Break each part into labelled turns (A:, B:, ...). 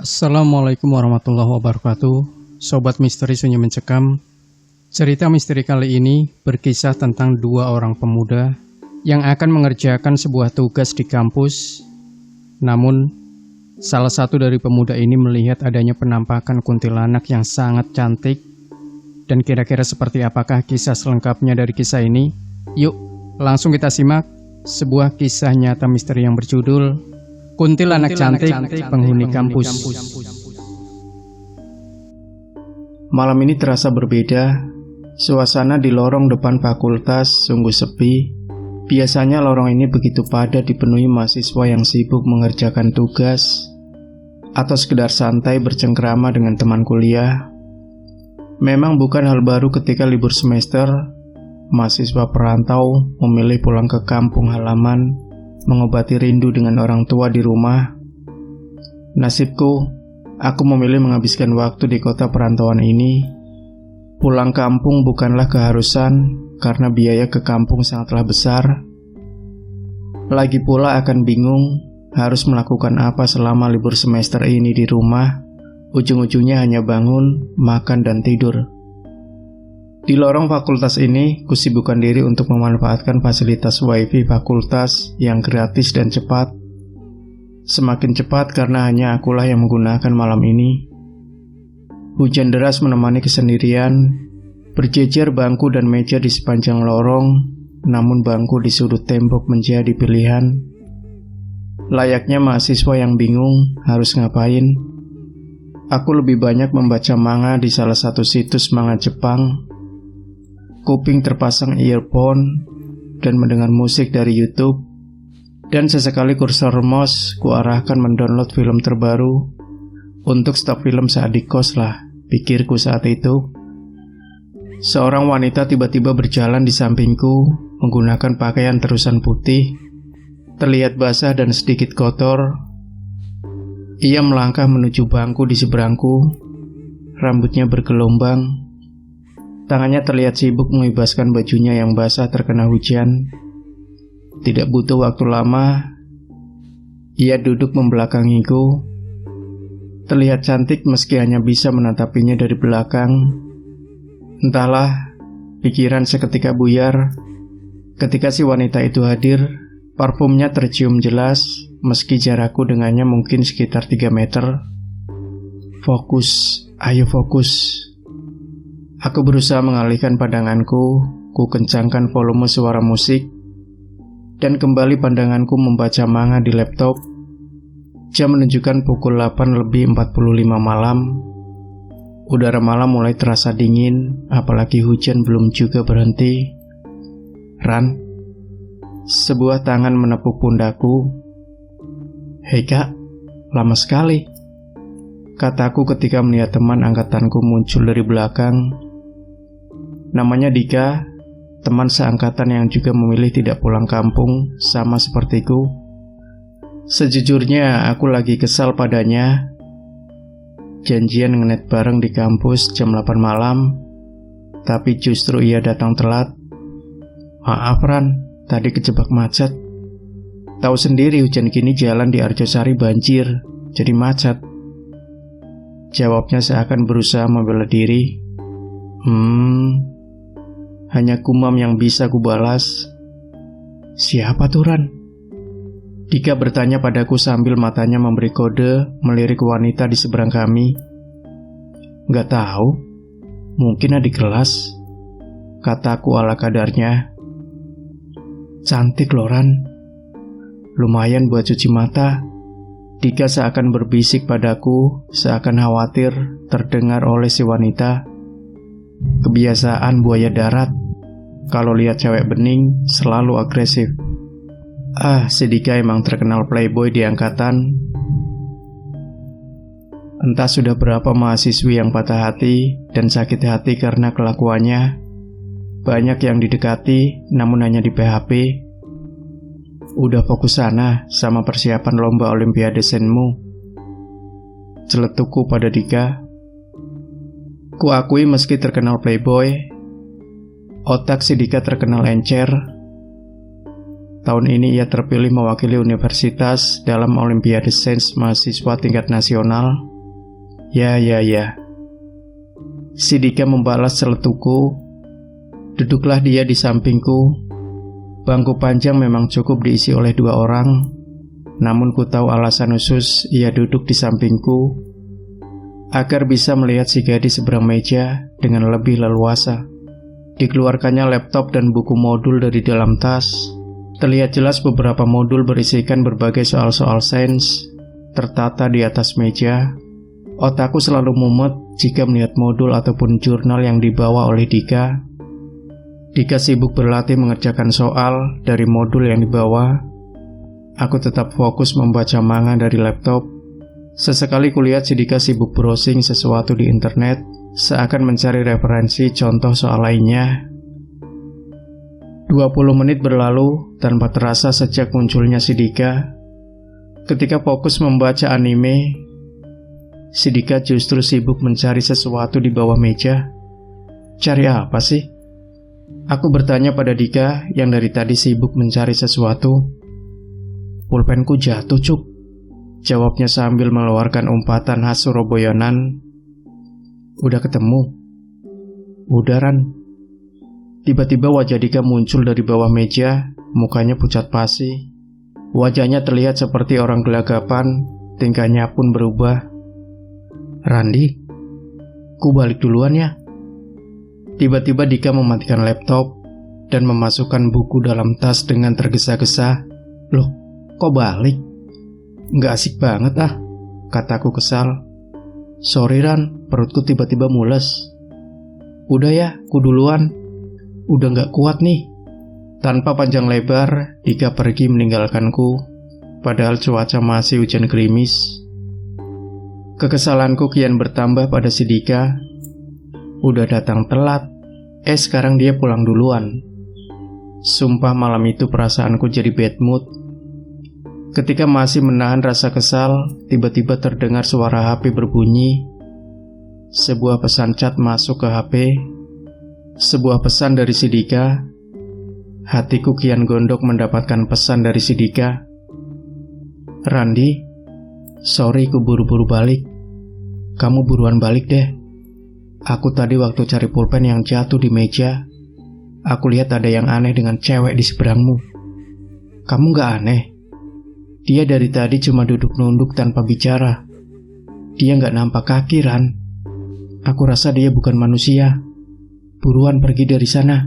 A: Assalamualaikum warahmatullahi wabarakatuh. Sobat Misteri Sunyi Mencekam. Cerita misteri kali ini berkisah tentang dua orang pemuda yang akan mengerjakan sebuah tugas di kampus. Namun, salah satu dari pemuda ini melihat adanya penampakan kuntilanak yang sangat cantik. Dan kira-kira seperti apakah kisah selengkapnya dari kisah ini? Yuk, langsung kita simak sebuah kisah nyata misteri yang berjudul Kuntilanak cantik penghuni kampus.
B: Malam ini terasa berbeda. Suasana di lorong depan fakultas sungguh sepi. Biasanya lorong ini begitu padat dipenuhi mahasiswa yang sibuk mengerjakan tugas atau sekedar santai bercengkrama dengan teman kuliah. Memang bukan hal baru ketika libur semester, mahasiswa perantau memilih pulang ke kampung halaman mengobati rindu dengan orang tua di rumah. Nasibku, aku memilih menghabiskan waktu di kota perantauan ini. Pulang kampung bukanlah keharusan karena biaya ke kampung sangatlah besar. Lagi pula akan bingung harus melakukan apa selama libur semester ini di rumah. Ujung-ujungnya hanya bangun, makan, dan tidur. Di lorong fakultas ini, kusibukkan diri untuk memanfaatkan fasilitas wifi fakultas yang gratis dan cepat. Semakin cepat karena hanya akulah yang menggunakan malam ini. Hujan deras menemani kesendirian, berjejer bangku dan meja di sepanjang lorong, namun bangku di sudut tembok menjadi pilihan. Layaknya mahasiswa yang bingung harus ngapain. Aku lebih banyak membaca manga di salah satu situs manga Jepang. Kuping terpasang earphone dan mendengar musik dari YouTube. Dan sesekali kursor mouse kuarahkan mendownload film terbaru untuk stok film saat di kos lah, pikirku saat itu. Seorang wanita tiba-tiba berjalan di sampingku menggunakan pakaian terusan putih, terlihat basah dan sedikit kotor. Ia melangkah menuju bangku di seberangku, rambutnya bergelombang. Tangannya terlihat sibuk membebaskan bajunya yang basah terkena hujan. Tidak butuh waktu lama, ia duduk membelakangiku. Terlihat cantik meski hanya bisa menatapinya dari belakang. Entahlah, pikiran seketika buyar. Ketika si wanita itu hadir, parfumnya tercium jelas, meski jarakku dengannya mungkin sekitar 3 meter. Fokus, ayo fokus. Aku berusaha mengalihkan pandanganku, ku kencangkan volume suara musik, dan kembali pandanganku membaca manga di laptop. Jam menunjukkan pukul 8:45 malam. Udara malam mulai terasa dingin, apalagi hujan belum juga berhenti. Ran, sebuah tangan menepuk pundakku. Hei kak, lama sekali, kataku ketika melihat teman angkatanku muncul dari belakang. Namanya Dika, teman seangkatan yang juga memilih tidak pulang kampung, sama sepertiku. Sejujurnya, aku lagi kesal padanya. Janjian ngenet bareng di kampus jam 8 malam, tapi justru ia datang telat. Maaf Ran, tadi kejebak macet. Tahu sendiri hujan gini jalan di Arjosari banjir, jadi macet. Jawabnya seakan berusaha membela diri. Hanya gumam yang bisa kubalas. Siapa tuh Ran? Dika bertanya padaku sambil matanya memberi kode melirik wanita di seberang kami. Gak tahu, mungkin adik kelas, kataku ala kadarnya. Cantik loh Ran, lumayan buat cuci mata. Dika seakan berbisik padaku, seakan khawatir terdengar oleh si wanita. Kebiasaan buaya darat, kalau lihat cewek bening selalu agresif. Si Dika emang terkenal playboy di angkatan. Entah sudah berapa mahasiswi yang patah hati dan sakit hati karena kelakuannya. Banyak yang didekati namun hanya di PHP. Udah fokus sana sama persiapan lomba olimpiade senmu, celetukku pada Dika. Kuakui meski terkenal playboy, otak si Dika terkenal encer. Tahun ini ia terpilih mewakili universitas dalam Olimpiade Sains mahasiswa tingkat nasional. Ya. Si Dika membalas celetuku. Duduklah dia di sampingku. Bangku panjang memang cukup diisi oleh 2 orang. Namun ku tahu alasan khusus ia duduk di sampingku agar bisa melihat si gadis seberang meja dengan lebih leluasa. Dikeluarkannya laptop dan buku modul dari dalam tas. Terlihat jelas beberapa modul berisikan berbagai soal-soal sains tertata di atas meja. Otakku selalu mumet jika melihat modul ataupun jurnal yang dibawa oleh Dika. Dika sibuk berlatih mengerjakan soal dari modul yang dibawa. Aku tetap fokus membaca manga dari laptop. Sesekali kulihat si Dika sibuk browsing sesuatu di internet, seakan mencari referensi contoh soal lainnya. 20 menit berlalu tanpa terasa sejak munculnya si Dika. Ketika fokus membaca anime, si Dika justru sibuk mencari sesuatu di bawah meja. Cari apa sih? Aku bertanya pada Dika yang dari tadi sibuk mencari sesuatu. Pulpenku jatuh, Cuk. Jawabnya sambil mengeluarkan umpatan khas Surabayanan. Udah ketemu? Udah, Ran. Tiba-tiba wajah Dika muncul dari bawah meja, mukanya pucat pasi. Wajahnya terlihat seperti orang gelagapan, tingkahnya pun berubah. Randi, ku balik duluan ya. Tiba-tiba Dika mematikan laptop dan memasukkan buku dalam tas dengan tergesa-gesa. Loh, kok balik? Nggak asik banget ah, kataku kesal. Sorry Ran, perutku tiba-tiba mules. Udah ya, ku duluan. Udah nggak kuat nih. Tanpa panjang lebar, Dika pergi meninggalkanku. Padahal cuaca masih hujan gerimis. Kekesalanku kian bertambah pada si Dika. Udah datang telat. Sekarang dia pulang duluan. Sumpah malam itu perasaanku jadi bad mood. Ketika masih menahan rasa kesal, tiba-tiba terdengar suara HP berbunyi. Sebuah pesan chat masuk ke HP. Sebuah pesan dari si Dika. Hatiku kian gondok mendapatkan pesan dari si Dika. Randi, sorry ku buru-buru balik. Kamu buruan balik deh. Aku tadi waktu cari pulpen yang jatuh di meja, aku lihat ada yang aneh dengan cewek di seberangmu. Kamu gak aneh? Dia dari tadi cuma duduk nunduk tanpa bicara. Dia gak nampak kaki, Ran. Aku rasa dia bukan manusia. Buruan pergi dari sana.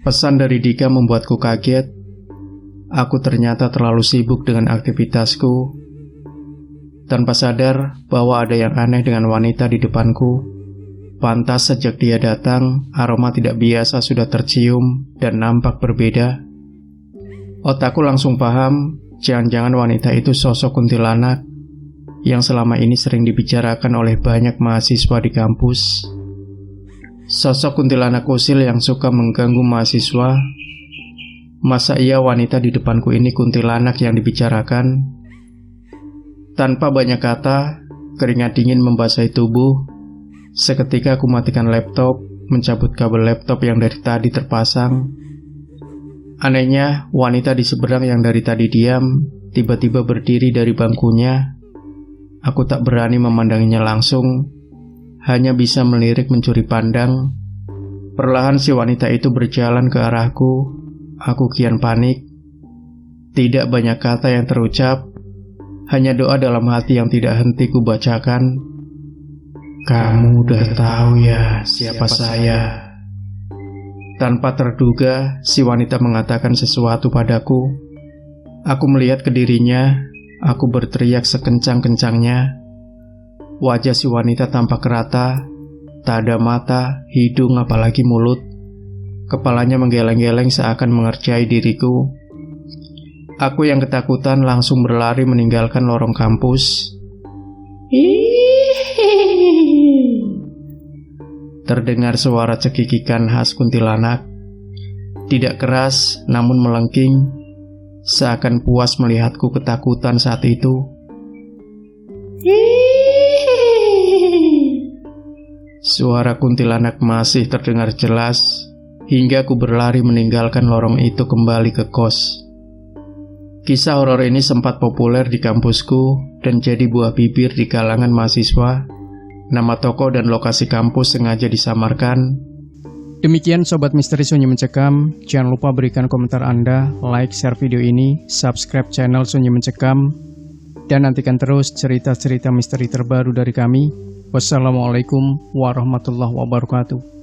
B: Pesan dari Dika membuatku kaget. Aku ternyata terlalu sibuk dengan aktivitasku. Tanpa sadar bahwa ada yang aneh dengan wanita di depanku. Pantas sejak dia datang, aroma tidak biasa sudah tercium dan nampak berbeda. Otakku langsung paham, jangan-jangan wanita itu sosok kuntilanak yang selama ini sering dibicarakan oleh banyak mahasiswa di kampus. Sosok kuntilanak usil yang suka mengganggu mahasiswa. Masa iya wanita di depanku ini kuntilanak yang dibicarakan? Tanpa banyak kata, keringat dingin membasahi tubuh. Seketika aku matikan laptop, mencabut kabel laptop yang dari tadi terpasang. Anehnya, wanita di seberang yang dari tadi diam, tiba-tiba berdiri dari bangkunya. Aku tak berani memandanginya langsung, hanya bisa melirik mencuri pandang. Perlahan si wanita itu berjalan ke arahku. Aku kian panik. Tidak banyak kata yang terucap, hanya doa dalam hati yang tidak henti ku bacakan. Kamu udah tahu ya siapa saya. Tanpa terduga, si wanita mengatakan sesuatu padaku. Aku melihat ke dirinya, aku berteriak sekencang-kencangnya. Wajah si wanita tampak rata, tak ada mata, hidung apalagi mulut. Kepalanya menggeleng-geleng seakan mengerjai diriku. Aku yang ketakutan langsung berlari meninggalkan lorong kampus. Terdengar suara cekikikan khas kuntilanak. Tidak keras, namun melengking, seakan puas melihatku ketakutan saat itu. Suara kuntilanak masih terdengar jelas, hingga aku berlari meninggalkan lorong itu kembali ke kos. Kisah horor ini sempat populer di kampusku dan jadi buah bibir di kalangan mahasiswa. Nama toko dan lokasi kampus sengaja disamarkan.
A: Demikian Sobat Misteri Sunyi Mencekam, jangan lupa berikan komentar Anda, like, share video ini, subscribe channel Sunyi Mencekam, dan nantikan terus cerita-cerita misteri terbaru dari kami. Wassalamualaikum warahmatullahi wabarakatuh.